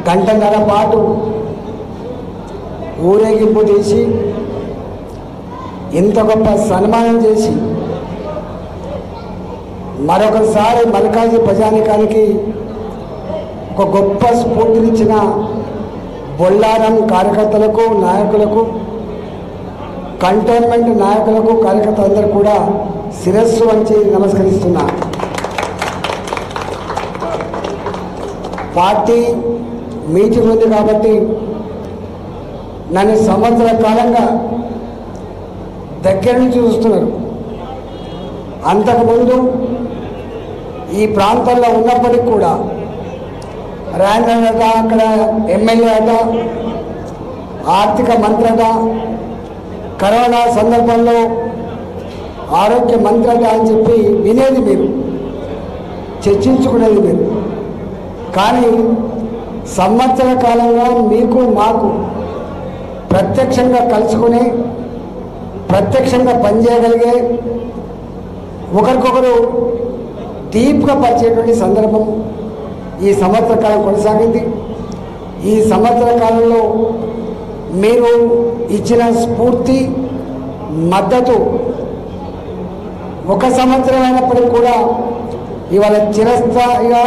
గంటన్నర పాటు ఊరేగింపు చేసి ఇంత గొప్ప సన్మానం చేసి మరొకసారి మల్కాజీ ప్రజానికానికి ఒక గొప్ప స్ఫూర్తినిచ్చిన బొల్లారం కార్యకర్తలకు నాయకులకు కంటోన్మెంట్ నాయకులకు కార్యకర్తలందరూ కూడా శిరస్సు వంచి నమస్కరిస్తున్నా. పార్టీ మీటింగ్ ఉంది కాబట్టి నన్ను సంవత్సర కాలంగా దగ్గర నుంచి చూస్తున్నారు. అంతకుముందు ఈ ప్రాంతంలో ఉన్నప్పటికీ కూడా ర్యాండర్ అట, అక్కడ ఎమ్మెల్యే అట, ఆర్థిక మంత్రి అట, కరోనా సందర్భంలో ఆరోగ్య మంత్రి అట అని చెప్పి వినేది మీరు, చర్చించుకునేది మీరు. కానీ సంవత్సర కాలంగా మీకు మాకు ప్రత్యక్షంగా కలుసుకుని ప్రత్యక్షంగా పనిచేయగలిగే ఒకరికొకరు డీప్గా పరిచేటువంటి సందర్భం ఈ సంవత్సర కాలం కొనసాగింది. ఈ సంవత్సర కాలంలో మీరు ఇచ్చిన స్ఫూర్తి మద్దతు ఒక సంవత్సరం అయినప్పటికీ కూడా ఇవాళ చిరస్థాయిగా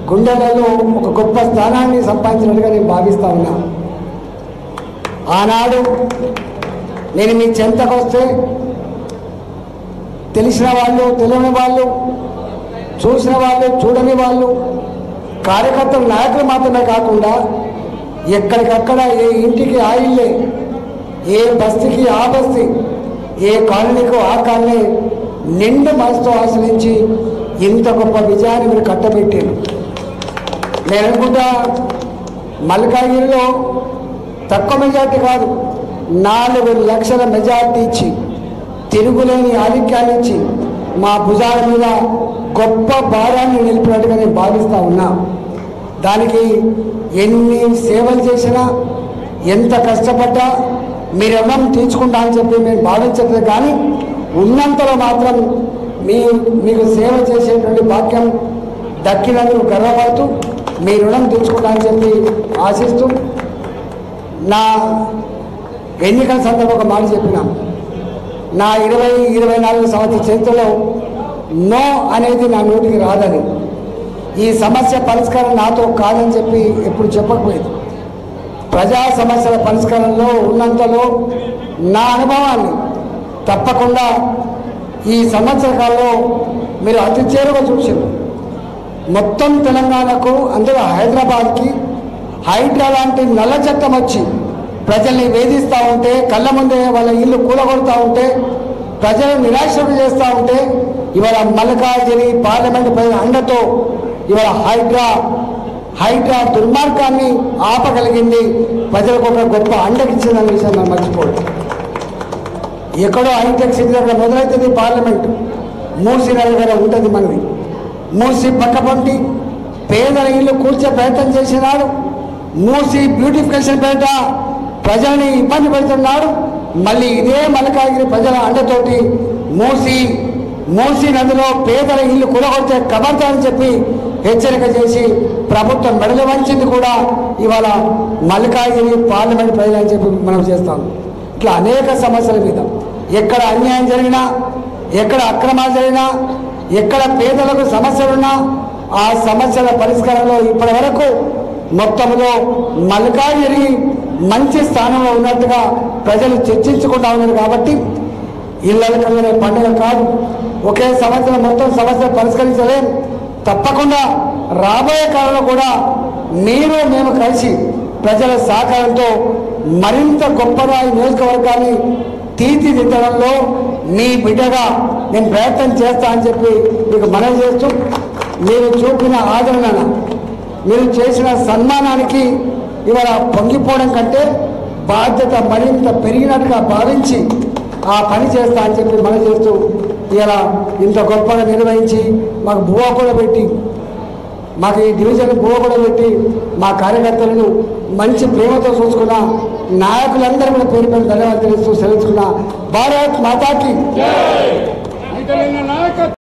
గుండెలలో ఒక గొప్ప స్థానాన్ని సంపాదించినట్టుగా నేను భావిస్తా ఉన్నా. ఆనాడు నేను మీ చెంతకు వస్తే తెలిసిన వాళ్ళు, తెలియని వాళ్ళు, చూసిన వాళ్ళు, చూడని వాళ్ళు, కార్యకర్తలు, నాయకులు మాత్రమే కాకుండా ఎక్కడికక్కడ ఏ ఇంటికి ఆ ఇల్లే, ఏ బస్తీకి ఆ బస్తీ, ఏ కాలనీకు ఆ కాలనీ నిండు మనసుతో ఆశ్రయించి ఇంత గొప్ప విజయాన్ని మీరు కట్టబెట్టారు. నేను అనుకుంటా మల్కాజ్గిరిలో తక్కువ మెజార్టీ కాదు, 4 లక్షల మెజార్టీ ఇచ్చి తిరుగులేని ఆధిక్యాన్ని ఇచ్చి మా భుజాల మీద గొప్ప భారాన్ని నిలిపినట్టుగా నేను భావిస్తూ ఉన్నా. దానికి ఎన్ని సేవలు చేసినా, ఎంత కష్టపడ్డా మీరు రుణం తీర్చుకుంటా అని చెప్పి మేము భావించట్లేదు. కానీ ఉన్నంతలో మాత్రం మీకు సేవ చేసేటువంటి భాగ్యం దక్కినందుకు గర్వపడుతూ మీ రుణం తీర్చుకుంటా అని చెప్పి ఆశిస్తూ నా ఎన్నికల సందర్భంగా ఒక మాట చెప్పినా, నా 20-24 సంవత్సరాల చరిత్రలో నో అనేది నా నోటికి రాదని, ఈ సమస్య పరిష్కారం నాతో కాదని చెప్పి ఎప్పుడు చెప్పకపోయేది. ప్రజా సమస్యల పరిష్కారంలో ఉన్నంతలో నా అనుభవాన్ని తప్పకుండా ఈ సంవత్సర కాలంలో మీరు అతి చేరుగా చూసారు. మొత్తం తెలంగాణకు, అందులో హైదరాబాద్కి హైడ్రా లాంటి నల్ల చట్టం వచ్చి ప్రజల్ని వేధిస్తూ ఉంటే, కళ్ళ ముందే వాళ్ళ ఇల్లు కూలగొడుతూ ఉంటే, ప్రజలు నిరాశకు చేస్తూ ఉంటే, ఇవాళ మల్కాజ్గిరి పార్లమెంట్ ప్రజల అండతో ఇవాళ హైడ్రా దుర్మార్గాన్ని ఆపగలిగింది. ప్రజలకు ఒక గొప్ప అండకిచ్చిందన్న విషయం మనం మర్చిపోదు. ఎక్కడో హైటెక్ సిటీ దగ్గర మొదలవుతుంది పార్లమెంట్, మూసీ నది దగ్గర ఉంటుంది మనది. మూసీ పక్కపొంటి పేదల ఇల్లు కూల్చే ప్రయత్నం చేసినాడు. మూసీ బ్యూటిఫికేషన్ పేట ప్రజల్ని ఇబ్బంది పెడుతున్నాడు. మళ్ళీ ఇదే మల్కాజ్గిరి ప్రజల అండతోటి మూసీ నదిలో పేదల ఇల్లు కూలగొడితే కబర్దారని చెప్పి హెచ్చరిక చేసి ప్రభుత్వం మెడలు వంచింది కూడా ఇవాళ మల్కాజ్గిరి పార్లమెంట్ ప్రజలని చెప్పి మనం చేస్తాం. ఇట్లా అనేక సమస్యల మీద ఎక్కడ అన్యాయం జరిగినా, ఎక్కడ అక్రమాలు జరిగినా, ఎక్కడ పేదలకు సమస్యలున్నా ఆ సమస్యల పరిష్కారంలో ఇప్పటి వరకు మొత్తంలో మల్కాజ్గిరి మంచి స్థానంలో ఉన్నట్టుగా ప్రజలు చర్చించుకుంటా ఉన్నారు. కాబట్టి ఇళ్ళ కలిగిన పండుగ కాదు, ఒకే సంవత్సరం మొత్తం సమస్యలు పరిష్కరించలేం. తప్పకుండా రాబోయే కాలంలో కూడా మీరు మేము కలిసి ప్రజల సహకారంతో మరింత గొప్పగా ఈ నియోజకవర్గాన్ని తీర్చిదిద్దడంలో మీ బిడ్డగా నేను ప్రయత్నం చేస్తా అని చెప్పి మీకు మనవి చేస్తూ, మీరు చూపిన ఆదరణ, మీరు చేసిన సన్మానానికి ఇవాళ పొంగిపోవడం కంటే బాధ్యత మరింత పెరిగినట్టుగా భావించి ఆ పని చేస్తా అని చెప్పి మనం చేస్తూ ఇలా ఇంత గొప్పగా నిర్వహించి మాకు బువ్వ కూడా పెట్టి, మాకు ఈ డివిజన్ బువ్వ కూడా పెట్టి మా కార్యకర్తలను మంచి ప్రేమతో చూసుకున్న నాయకులందరూ కూడా పేరు పేరు ధన్యవాదాలు తెలుస్తూ సెలవుకున్న భారత్ మాతాకి